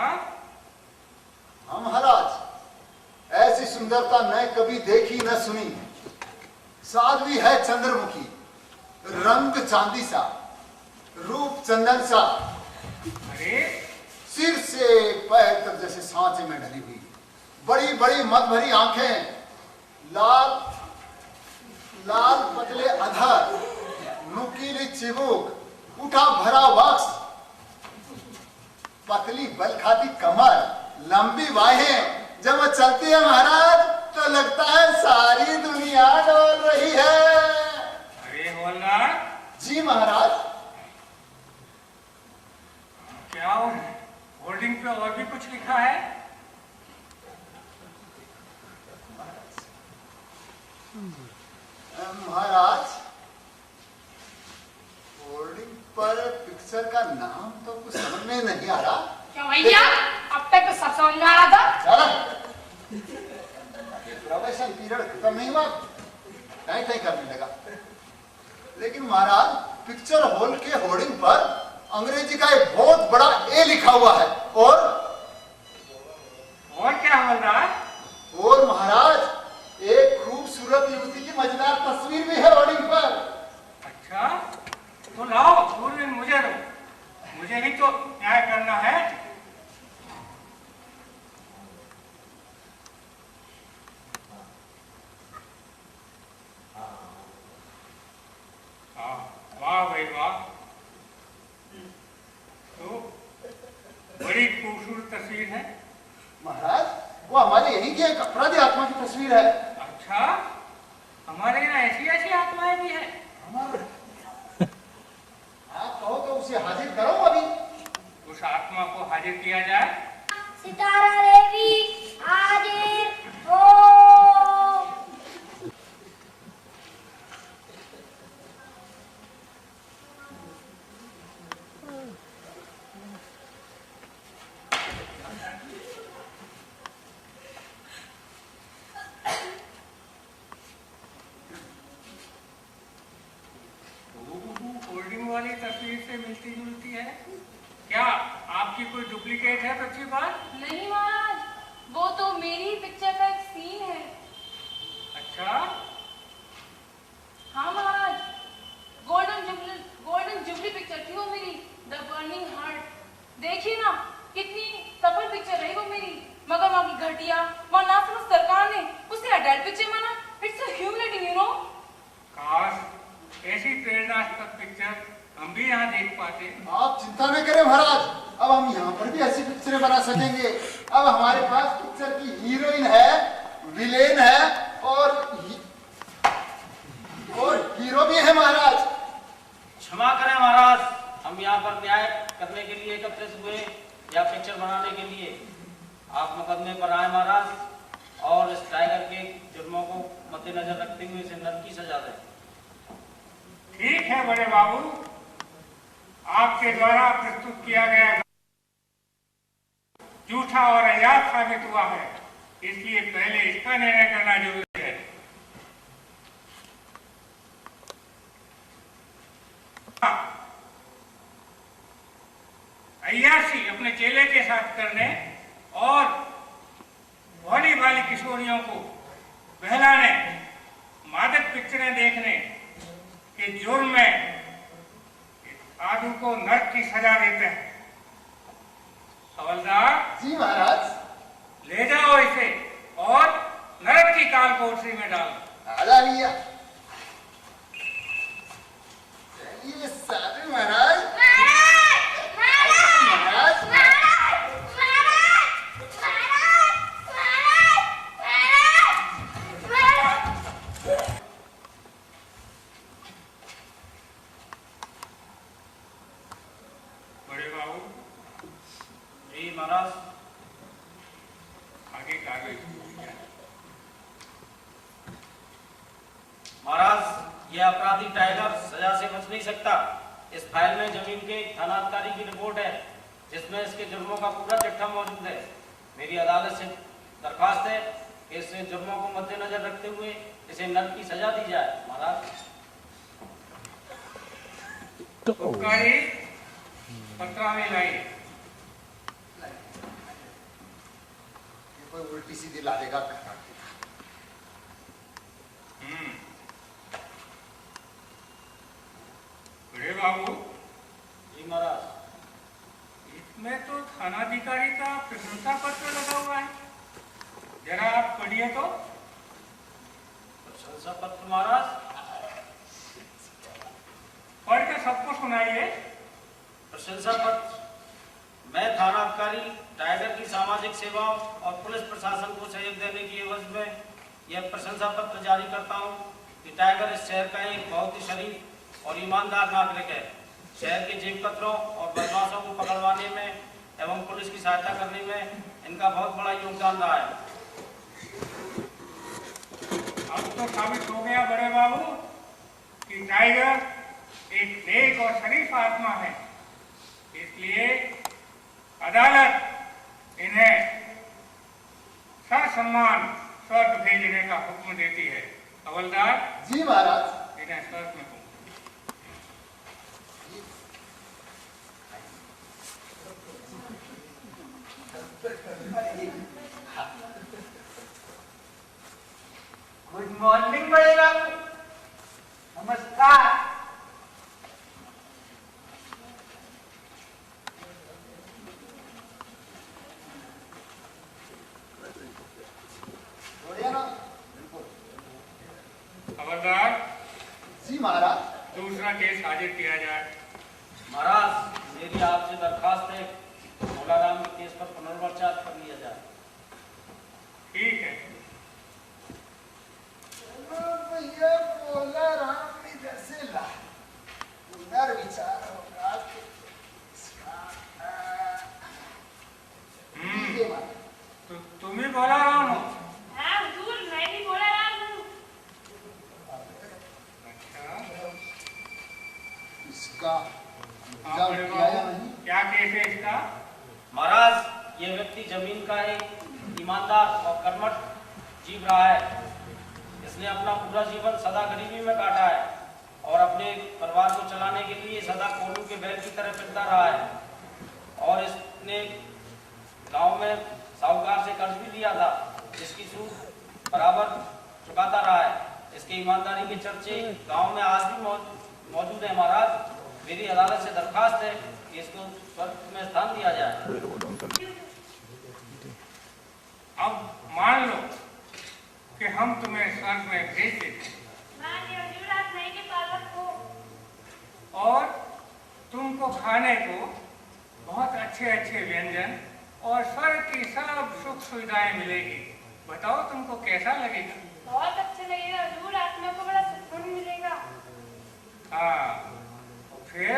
Speaker 2: हाँ महाराज, ऐसी सुंदरता मैं कभी देखी न सुनी। साध्वी है चंद्रमुखी, रंग चांदी सा, रूप चंदन सा,
Speaker 9: अरे
Speaker 2: सिर से पैर तक जैसे सांचे में ढली हुई, बड़ी बड़ी मद भरी आंखें, लाल लाल पतले अधर, नुकीली चिबुक, उठा भरा वक्ष, पतली बल खाती कमर, लंबी बाहें। जब वो चलती है महाराज तो लगता है सारी दुनिया डोल रही है।
Speaker 9: अरे हवलदार,
Speaker 2: जी महाराज।
Speaker 9: क्या होर्डिंग पे और भी कुछ लिखा है?
Speaker 2: महाराज, होर्डिंग पर पिक्चर का नाम तो कुछ समझ में नहीं आ रहा।
Speaker 4: क्या भैया, अब तक तो सब समझ में आ रहा था।
Speaker 2: चलो, प्रोबेशन पीरियड खत्म नहीं हुआ, टाइम करने लगा। लेकिन महाराज, पिक्चर हॉल के होर्डिंग पर अंग्रेजी का एक बहुत बड़ा ए लिखा हुआ है। और
Speaker 9: क्या हवलदार?
Speaker 2: और महाराज, एक खूबसूरत युवती की मजेदार तस्वीर भी है होर्डिंग पर।
Speaker 9: अच्छा, तो लाओ दूरबीन मुझे दो, मुझे ही तो न्याय करना है। वाह भाई वाह, तो बड़ी खूबसूरत तस्वीर है।
Speaker 2: महाराज वो हमारे यहीं की एक अपराधी आत्मा की तस्वीर है।
Speaker 9: अच्छा, हमारे यहाँ ऐसी ऐसी आत्माएं भी हैं।
Speaker 2: आप कहो तो उसे हाजिर करो अभी।
Speaker 9: उस आत्मा को हाजिर किया जाए।
Speaker 6: सितारा देवी हाजिर हो।
Speaker 9: होल्डिंग वाली तस्वीर से मिलती जुलती है। क्या आपकी कोई डुप्लीकेट है बच्ची बात?
Speaker 3: नहीं महाराज, वो तो मेरी ही पिक्चर का एक सीन है।
Speaker 9: अच्छा,
Speaker 3: हाँ महाराज, गोल्डन जुबली पिक्चर थी वो मेरी, द बर्निंग हार्ट। देखिए ना कितनी सफल पिक्चर रही वो मेरी, मगर वहाँ की घटिया, वहाँ ना सिर्फ सरकार ने उसे अडल्ट पिक्चर माना। It's so humiliating, you know.
Speaker 9: काश ऐसी प्रेरणास्पद पिक्चर हम भी यहाँ देख पाते।
Speaker 2: आप चिंता न करें महाराज, अब हम यहाँ पर भी ऐसी पिक्चरें बना सकेंगे। अब हमारे पास पिक्चर की हीरोइन है, विलेन है और हीरो भी है महाराज।
Speaker 8: क्षमा करें महाराज, हम यहाँ पर न्याय करने के लिए एकत्रित हुए या पिक्चर बनाने के लिए। आप मुकदमे पर आए महाराज, और इस टाइगर के जुर्मों को मद्देनजर रखते हुए इसे नरक की सजा दें।
Speaker 9: ठीक है बड़े बाबू, आपके द्वारा प्रस्तुत किया गया झूठा और अयाद साबित हुआ है, इसलिए पहले इसका निर्णय करना जरूरी है। अय्याशी अपने चेले के साथ करने और भोली भाली किशोरियों को बहलाने, मादक पिक्चरें देखने के जुर्म में साधु को नरक की सजा देते हैं। हवलदार
Speaker 2: जी महाराज।
Speaker 9: ले जाओ इसे और नरक की काल कोठरी में डालो।
Speaker 2: आजा भैया। चलिए साधु महाराज।
Speaker 9: बड़े बाबू
Speaker 8: जी महाराज।
Speaker 9: आगे कागज।
Speaker 8: महाराज, यह अपराधी टाइगर सजा से बच नहीं सकता। इस फाइल में जमीन के थानाधिकारी की रिपोर्ट है, जिसमें इसके जुर्मों का पूरा चिट्ठा मौजूद है। मेरी अदालत से दरखास्त है कि इस जुर्मों को मद्देनजर रखते हुए इसे नरक की सजा दी जाए। महाराज,
Speaker 9: उपकारी पत्रावली लाई।
Speaker 2: कोई उल्टी सीधी ला देगा।
Speaker 9: बड़े बाबू
Speaker 8: जी महाराज।
Speaker 9: इसमें तो थानाधिकारी का प्रशंसा पत्र लगा हुआ है, जरा आप पढ़िए तो।
Speaker 8: प्रशंसा पत्र महाराज?
Speaker 9: पढ़ के सबको सुनाइए।
Speaker 8: प्रशंसा पत्र। मैं थानाधिकारी टाइगर की सामाजिक सेवाओं और पुलिस प्रशासन को सहयोग देने की एवज में यह प्रशंसा पत्र जारी करता हूँ कि टाइगर इस शहर का एक बहुत ही शरीफ और ईमानदार नागरिक है। शहर के जेब कतरों और बदमाशों को पकड़वाने में एवं पुलिस की सहायता करने में इनका बहुत बड़ा योगदान रहा है।
Speaker 9: अब तो साबित हो गया बड़े बाबू कि टाइगर एक नेक और शरीफ आत्मा है, इसलिए अदालत इन्हें ससम्मान स्वर्ग भेजने का हुक्म देती है। हवलदार
Speaker 2: जी महाराज।
Speaker 9: इन्हें स्वर्ग में
Speaker 7: गुड मॉर्निंग बड़े बाबू। नमस्कार।
Speaker 2: बढ़िया ना।
Speaker 9: हवलदार
Speaker 2: जी महाराज।
Speaker 9: दूसरा केस हाजिर किया जाए।
Speaker 8: महाराज, मेरी आपसे दरखास्त है कि भोलाराम के केस पर पुनर्विचार कर लिया जाए।
Speaker 9: ठीक है।
Speaker 2: भैया बोला राम इधर से ला, पुनर्विचार होगा तो इसका, ये बात।
Speaker 9: तो तुम ही बोला राम हो?
Speaker 3: हाँ हुजूर, मैं भी भोलाराम हूँ।
Speaker 9: अच्छा,
Speaker 2: इसका
Speaker 9: हाँ,
Speaker 2: जब
Speaker 9: बड़े
Speaker 2: किया या
Speaker 9: बाबू,
Speaker 2: नहीं?
Speaker 9: क्या केस है इसका?
Speaker 8: महाराज, ये व्यक्ति जमीन का एक ईमानदार और कर्मठ जीव रहा है। इसने अपना पूरा जीवन सदा गरीबी में काटा है और अपने परिवार को चलाने के लिए सदा कोल्हू के बैल की तरह फिरता रहा है। और इसने गांव में साहूकार से कर्ज भी लिया था, जिसकी सूद बराबर चुकाता रहा है। इसके ईमानदारी के चर्चे गांव में आज भी मौजूद है। महाराज, मेरी अदालत से दरखास्त है कि इसको स्वर्ग में स्थान दिया जाए।
Speaker 9: अब मान लो कि हम तुम्हें स्वर्ग में भेज देते हैं
Speaker 3: मानिए हुजूर, आप नहीं के पालक हो।
Speaker 9: और तुमको खाने को बहुत अच्छे अच्छे व्यंजन और स्वर्ग की सब सुख सुविधाएं मिलेगी। बताओ तुमको कैसा लगेगा?
Speaker 3: बहुत अच्छा लगेगा हुजूर, आत्मा को बड़ा सुकून मिलेगा।
Speaker 9: हाँ, फिर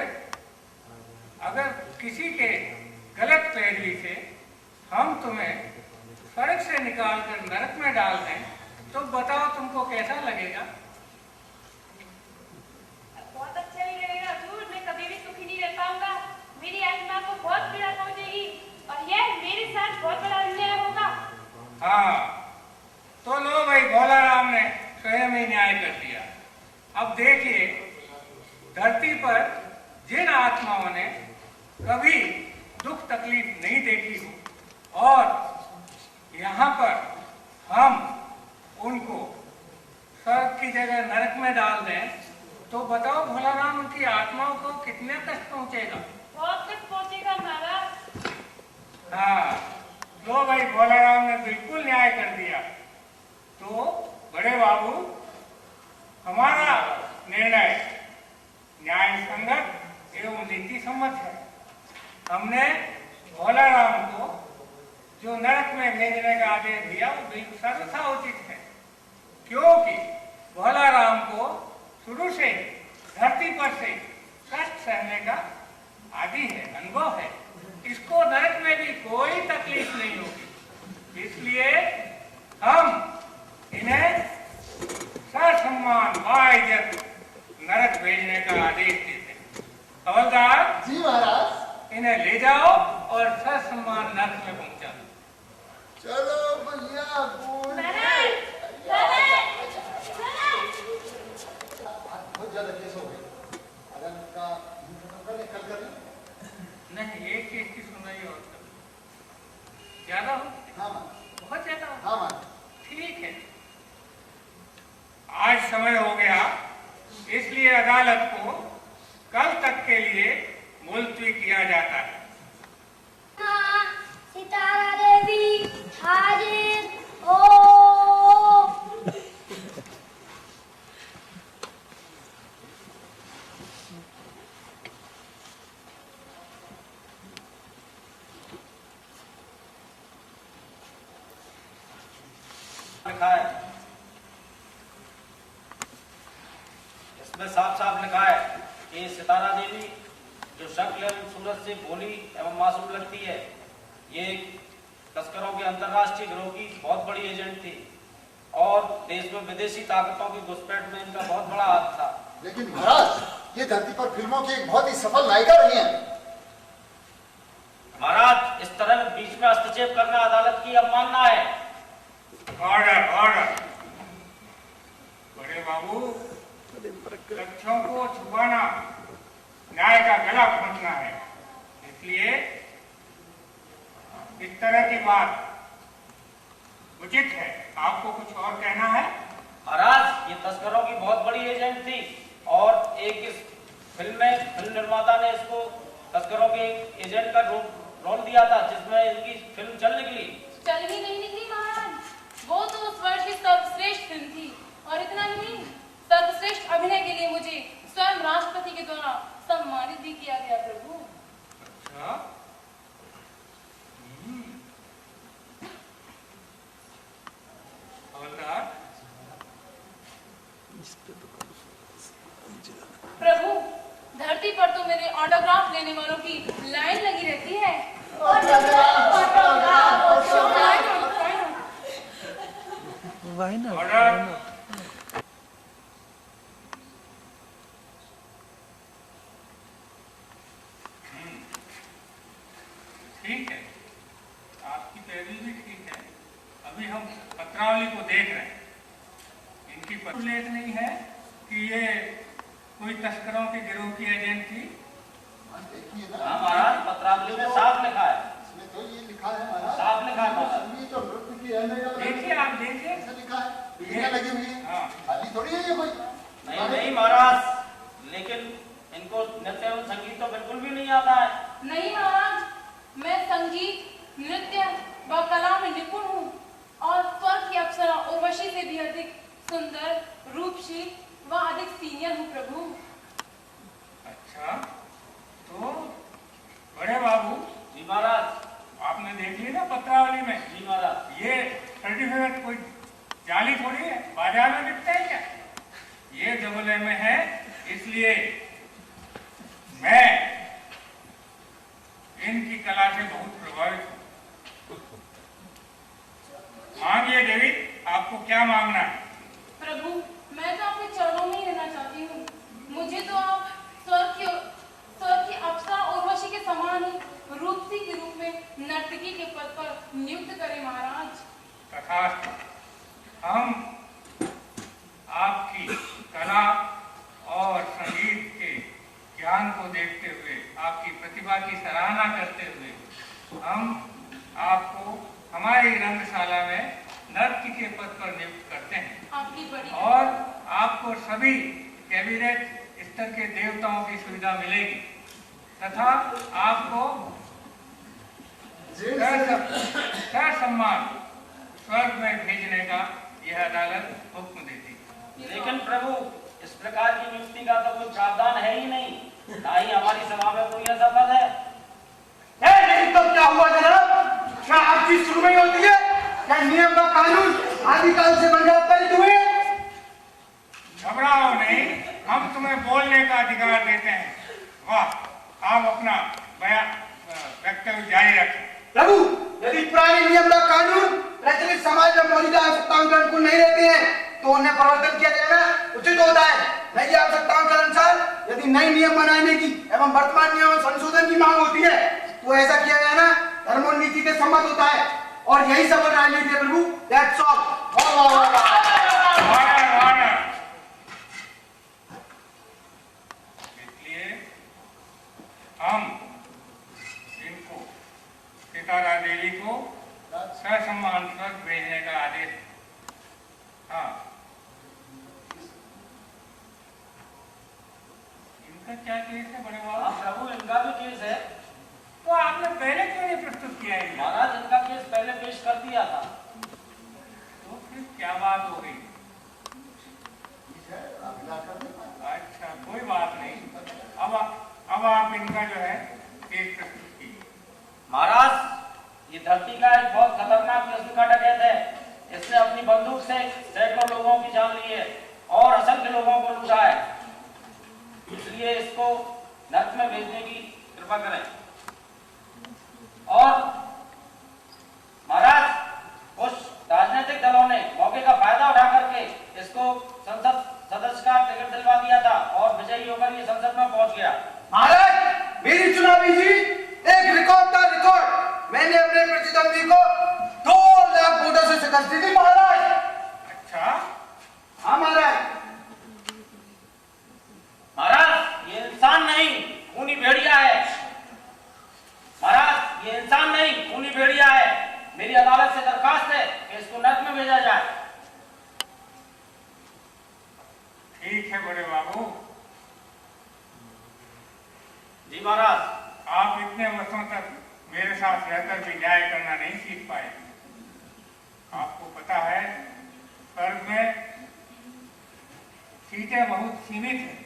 Speaker 9: अगर किसी के गलत पैरवी से हम तुम्हें स्वर्ग से निकाल कर नरक में डाल दें तो बताओ तुमको कैसा लगेगा?
Speaker 3: बहुत अच्छा ही लगेगा हुजूर, मैं कभी भी सुखी नहीं रह पाऊंगा। मेरी आत्मा को बहुत पीड़ा पहुंचेगी और यह मेरे साथ बहुत बड़ा अन्याय होगा।
Speaker 9: हाँ, तो लो भाई, भोलाराम ने स्वयं ही न्याय कर दिया। अब देखिए, धरती पर जिन आत्माओं ने कभी दुख तकलीफ नहीं देखी हो और यहाँ पर हम उनको स्वर्ग की जगह नरक में डाल दें तो बताओ भोलाराम, उनकी आत्माओं को कितने कष्ट पहुंचेगा?
Speaker 3: बहुत कष्ट पहुंचेगा महाराज।
Speaker 9: हाँ, लो भाई, भोलाराम ने बिल्कुल न्याय कर दिया। तो बड़े बाबू, हमारा निर्णय न्याय संगत एवं नीति सम्मत है। हमने भोलाराम को जो नरक में भेजने का आदेश दिया वो बिल्कुल सर्वथा उचित है, क्योंकि भोलाराम को शुरू से धरती पर से कष्ट सहने का आदि है, अनुभव है। इसको नरक में भी कोई तकलीफ नहीं होगी, इसलिए हम इन्हें ससम्मान बाइज्जत नरक भेजने का आदेश देते हैं। हवलदार
Speaker 2: जी महाराज।
Speaker 9: इन्हें ले जाओ और ससम्मान नरक में पहुंचा दो।
Speaker 2: चलो भैया,
Speaker 3: महाराज,
Speaker 2: बहुत ज्यादा केस हो गए। अगर का कल कर
Speaker 9: नहीं, एक केस की सुनवाई और करो। ज्यादा हो?
Speaker 2: हाँ मान।
Speaker 9: बहुत ज्यादा हो?
Speaker 2: हाँ मान।
Speaker 9: ठीक है, आज समय हो गया, इसलिए अदालत को कल तक के लिए मुलतवी किया जाता है।
Speaker 6: सितारा देवी हाजिर हो।
Speaker 8: लिखा है, इसमें साफ साफ लिखा है कि सितारा देवी जो शक्ल एवं सूरत से भोली एवं मासूम लगती है, ये तस्करों के अंतर्राष्ट्रीय गिरोह की बहुत बड़ी एजेंट थी और देश में विदेशी ताकतों की घुसपैठ में इनका बहुत बड़ा हाथ था।
Speaker 2: लेकिन महाराज, ये धरती पर फिल्मों की एक बहुत ही सफल नायिका रही है।
Speaker 8: महाराज, इस तरह बीच में हस्तक्षेप करना अदालत की अवमानना है।
Speaker 9: Order, order. बड़े बाबू, तथ्यों को छुपाना न्याय का गला घोंटना है, इसलिए इस तरह की बात उचित है। आपको कुछ और कहना है?
Speaker 8: महाराज, ये तस्करों की बहुत बड़ी एजेंट थी और एक इस फिल्म में फिल्म निर्माता ने इसको तस्करों के एजेंट का रोल दिया था, जिसमें इनकी फिल्म चल निकली।
Speaker 3: चल ही नहीं निकली महाराज, वो तो उस वर्ष की सर्वश्रेष्ठ फिल्म थी और इतना ही नहीं, सर्वश्रेष्ठ अभिनय के लिए मुझे स्वर्ग स्वयं राष्ट्रपति के द्वारा सम्मानित भी किया गया प्रभु।
Speaker 9: अच्छा। हवलदार,
Speaker 3: प्रभु धरती पर तो मेरे ऑटोग्राफ लेने वालों की लाइन लगी रहती है।
Speaker 5: वाई ना
Speaker 9: ऑर्डर। ठीक है, आपकी पैरवी भी ठीक है। अभी हम पत्रावली को देख रहे हैं। इनकी उल्लेख नहीं है कि ये कोई तस्करों के गिरोह की एजेंट थी।
Speaker 2: देखिए ना,
Speaker 8: हाँ महाराज, पत्रावली में साफ लिखा है,
Speaker 2: इसमें तो ये लिखा है महाराज,
Speaker 8: साफ लिखा है महाराज।
Speaker 2: ये तो नृत्य की है,
Speaker 9: देखिए, आप देखिए।
Speaker 2: ऐसा लिखा है, बीड़ियाँ लगी हुई है,
Speaker 9: हाँ।
Speaker 2: खाली थोड़ी है ये कोई।
Speaker 8: नहीं नहीं महाराज, लेकिन इनको नृत्य एवं संगीत तो बिल्कुल भी नहीं आता है।
Speaker 3: नहीं महाराज, मैं संगीत, नृत्य व कला में निपुण हूँ और स्वर्ग की अप्सरा उर्वशी से भी अधिक सुंदर, रूपशील व अधिक सीनियर हूँ प्रभु।
Speaker 9: अच्छा, तो बड़े बाबू।
Speaker 8: जी महाराज।
Speaker 9: आपने देख ली ना पत्रावली में?
Speaker 8: जी महाराज।
Speaker 9: ये सर्टिफिकेट कोई जाली थोड़ी है, बाजार में बिकता है क्या? ये जबले में है, इसलिए मैं इनकी कला से बहुत प्रभावित हूँ। मांगिए देवी, आपको क्या मांगना है?
Speaker 3: प्रभु मैं तो आपके चरणों में ही रहना चाहती हूँ। मुझे तो आप स्वर्ग की अप्सरा उर्वशी के समान ही रूपसी के रूप में नर्तकी के पद पर नियुक्त करें महाराज।
Speaker 9: तथास्तु। हम आपकी कला और संगीत के ज्ञान को देखते हुए, आपकी प्रतिभा की सराहना करते हुए हम आपको हमारी रंगशाला में नृत्य के पद पर नियुक्त करते हैं।
Speaker 3: आपकी बड़ी
Speaker 9: और आपको सभी कैबिनेट स्तर के देवताओं की सुविधा मिलेगी तथा आपको सम्मान स्वर्ग में भेजने का यह अदालत हुक्म देती है।
Speaker 8: लेकिन प्रभु इस प्रकार की नियुक्ति का तो कोई प्रावधान है ही नहीं, ना ही हमारी सभा में कोई ऐसा पद है।
Speaker 7: लेकिन तो क्या हुआ जनाब? क्या आप चीज शुरू में होती है? क्या नियम का कानून आदिकाल से बन जाता है तुम्हें?
Speaker 9: घबराओ नहीं, हम तुम्हें बोलने का अधिकार देते हैं। वाह, आप अपना वक्तव्य जारी रखें।
Speaker 7: प्रभु, यदि पुराने नियम का कानून प्रचलित समाज में मौजूदा आवश्यकताओं के अनुकूल नहीं रहते हैं तो उन्हें परिवर्तन किया जाना उचित होता है। नई आवश्यकताओं के अनुसार यदि नए नियम बनाने की एवं वर्तमान नियमों संशोधन की मांग होती है तो ऐसा किया जाना धर्मोन्नीति के सम्मत होता है और यही सफल राजनीति है प्रभु। That's all.
Speaker 9: इसलिए हम इनको सितारा देवी को ससम्मान स्वर्ग भेजने का आदेश। हाँ, इनका क्या केस है बड़े बाबा?
Speaker 8: प्रभु इनका भी केस है।
Speaker 9: तो आपने पहले क्यों नहीं प्रस्तुत किया है?
Speaker 8: महाराज इनका केस पहले पेश कर दिया था।
Speaker 9: तो फिर क्या बात हो गई? अच्छा, कोई बात नहीं। अब आप इनका जो है केस प्रस्तुत कीजिए।
Speaker 8: महाराज ये धरती का एक बहुत खतरनाक किस्म का डकैत है। इसने अपनी बंदूक से सैकड़ों लोगों की जान ली है और असंख्य लोगों को लूटा है। इसलिए इसको नर्क में भेजने की कृपा करें। और महाराज कुछ राजनीतिक दलों ने मौके का फायदा उठा करके इसको संसद सदस्य का टिकट दिलवा दिया था और विजयी होकर ये संसद में पहुंच गया।
Speaker 7: महाराज, मेरी चुनावी जीत एक रिकॉर्ड था, रिकॉर्ड। मैंने अपने प्रतिद्वंदी को 2 लाख वोटों से शिकस्त दी थी महाराज।
Speaker 9: अच्छा,
Speaker 7: हाँ महाराज।
Speaker 8: महाराज ये इंसान नहीं खूनी भेड़िया है। महाराज ये इंसान नहीं खूनी भेड़िया है। मेरी अदालत से दरखास्त है कि इसको नर्क में भेजा जाए।
Speaker 9: ठीक है बड़े बाबू।
Speaker 8: जी महाराज।
Speaker 9: आप इतने वर्षों तक मेरे साथ रहकर भी न्याय करना नहीं सीख पाए। आपको पता है स्वर्ग में सीटें बहुत सीमित हैं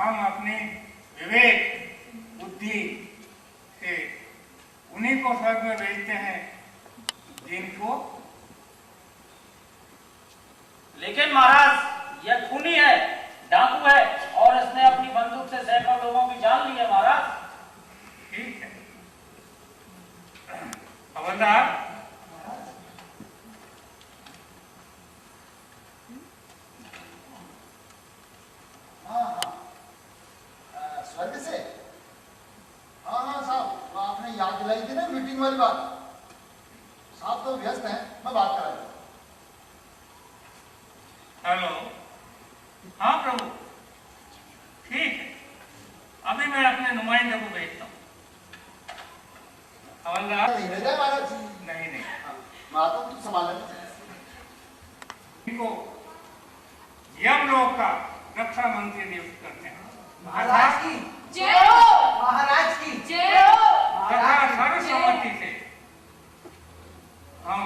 Speaker 9: हम अपने विवेक बुद्धि से उन्हीं को स्वर्ग में भेजते हैं जिनको।
Speaker 8: लेकिन महाराज यह खूनी है, डाकू है और इसने अपनी बंदूक से सैकड़ों लोगों की जान ली है महाराज।
Speaker 9: ठीक है हवलदार,
Speaker 2: स्वर्ग से। हाँ हाँ साहब, वो आपने याद दिलाई थी ना मीटिंग वाली बात। साहब तो व्यस्त हैं, मैं बात करा दूँ।
Speaker 9: हेलो, हाँ प्रभु, ठीक है, अभी मैं अपने नुमाइंदे को भेजता हूँ। हवलदार
Speaker 2: नहीं रह जाए महाराज।
Speaker 9: नहीं नहीं,
Speaker 2: मैं आता हूँ, तुम संभाल लेना।
Speaker 9: इनको यमलोक का रक्षा मंत्री नियुक्त करते हैं।
Speaker 7: महाराज की
Speaker 3: जय हो,
Speaker 7: महाराज की
Speaker 3: जय हो।
Speaker 9: तथा सर्वसम्मति से हम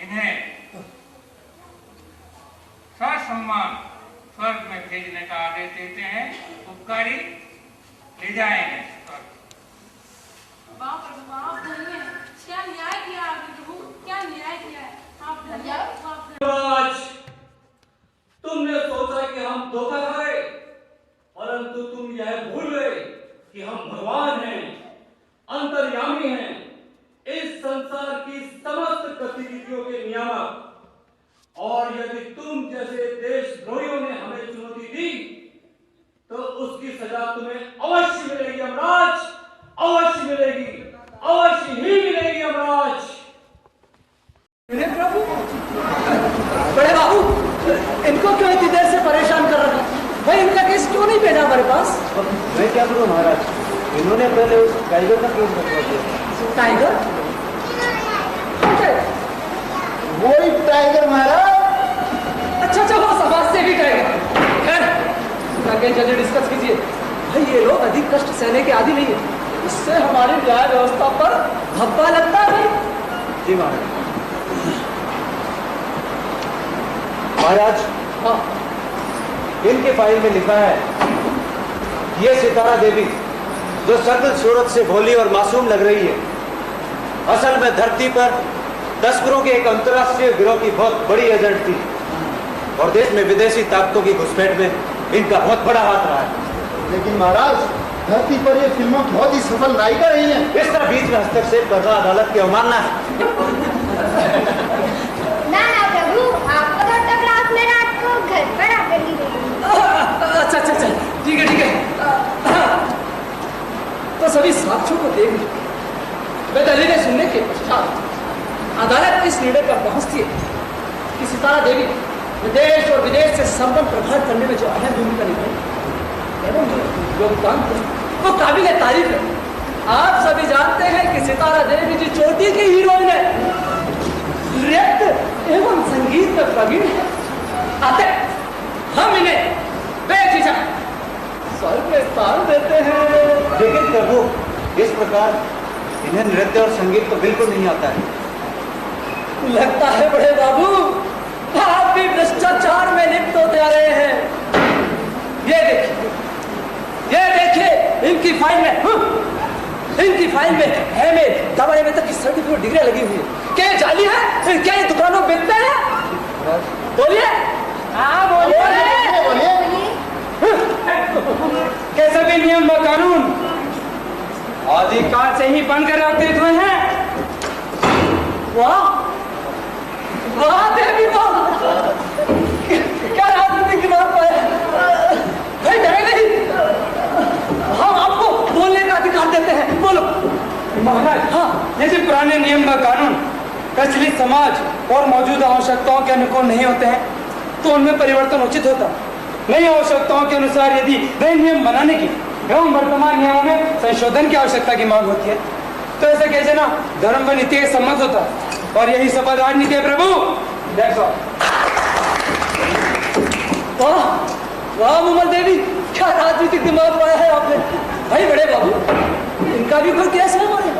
Speaker 9: इन्हें ससम्मान स्वर्ग में भेजने का आदेश देते हैं। उपकारी ले जाएंगे स्वर्ग।
Speaker 3: वाह प्रभु, आप धन्य हैं। क्या न्याय किया आपने प्रभु, क्या न्याय किया है। आप धन्य, आप धन्य।
Speaker 10: आज तुमने सोचा कि हम धोखा खाए, परंतु तुम यह भूल गए कि हम भगवान हैं, अंतर्यामी हैं, इस संसार की समस्त गतिविधियों के नियामक। और यदि तुम जैसे देशद्रोहियों ने हमें चुनौती दी तो उसकी सजा तुम्हें अवश्य मिलेगी यमराज, अवश्य मिलेगी, अवश्य ही मिलेगी यमराज।
Speaker 5: प्रभु, बड़े बाबू, इनको क्यों इतनी देर से परेशान कर रखा? भाई इनका केस क्यों नहीं भेजा हमारे पास?
Speaker 11: मैं क्या करूं महाराज, इन्होंने पहले उस टाइगर का केस रखवा दिया।
Speaker 5: टाइगर?
Speaker 2: वही टाइगर महाराज।
Speaker 5: अच्छा अच्छा, वो समाज से भी टाइगर। खैर, आगे जल्दी डिस्कस कीजिए। भाई ये लोग अधिक कष्ट सहने के आदि नहीं है, इससे हमारी न्याय व्यवस्था पर धब्बा लगता है भाई।
Speaker 11: जी महाराज। महाराज,
Speaker 5: हाँ,
Speaker 11: इनके फाइल में लिखा है, ये सितारा देवी जो सकल सूरत से भोली और मासूम लग रही है, असल में धरती पर तस्करों के एक अंतर्राष्ट्रीय गिरोह की बहुत बड़ी एजेंट थी और देश में विदेशी ताकतों की घुसपैठ में इनका बहुत बड़ा हाथ रहा है।
Speaker 2: लेकिन महाराज, धरती पर ये फिल्मों बहुत ही सफल नायिका रही हैं।
Speaker 11: इस तरह बीच में हस्तक्षेप करना अदालत की अवमानना है।
Speaker 4: ना ना प्रभु, आपको तो ऑटोग्राफ में रात को घर पर आकर ही देंगे।
Speaker 5: अच्छा अच्छा अच्छा, ठीक है ठीक है। तो सभी साक्ष्यों को देख लीजिए। वे दलीलें सुनने के पश्चात अदालत इस निर्णय पर पहुंचती है कि सितारा देवी विदेश और विदेश से संबंध प्रभावित करने में जो अहम भूमिका निभाई एवं जो योगदान वो काबिल तारीफ है। आप सभी जानते हैं कि सितारा देवी जी चोटी की हीरोइन है, नृत्य एवं संगीत में प्रवीण है। अतः हम इन्हें बेझिझक स्वर्ग में स्थान देते हैं।
Speaker 11: लेकिन प्रभु, इस प्रकार इन्हें नृत्य और संगीत तो बिल्कुल नहीं आता है।
Speaker 5: लगता है बड़े बाबू, आप भी भ्रष्टाचार में लिप्त होते आ रहे हैं। ये देखिए इनकी फाइल में एमए दवाई तक की सर्टिफिकेट डिग्री लगी हुई है। क्या ये जाली है? क्या ये दुकानों में बेचते हैं? बोलिए। हाँ बोलिए।
Speaker 9: कैसे भी नियम व कानून अधिकार से ही बनकर रखते हुए हैं।
Speaker 5: वाह वाह देवी वाह, क्या राजनीति की बात है। भाई डरे नहीं, हम आपको बोलने का अधिकार देते हैं, बोलो।
Speaker 9: महाराज, हाँ, यदि पुराने नियम व कानून प्रचलित समाज और मौजूदा आवश्यकताओं के अनुकूल नहीं होते हैं तो उनमें परिवर्तन उचित होता। नई आवश्यकताओं के अनुसार यदि नए नियम बनाने की एवं वर्तमान नियमों में संशोधन की आवश्यकता की मांग होती है तो ऐसा कैसे ना धर्म व नीति के सम्मत होता है। और यही सफल राजनीति है प्रभु।
Speaker 5: वाह वाह मुमल देवी, क्या राजनीतिक दिमाग पाया है आपने। भाई बड़े बाबू, इनका भी कोई केस है हमारे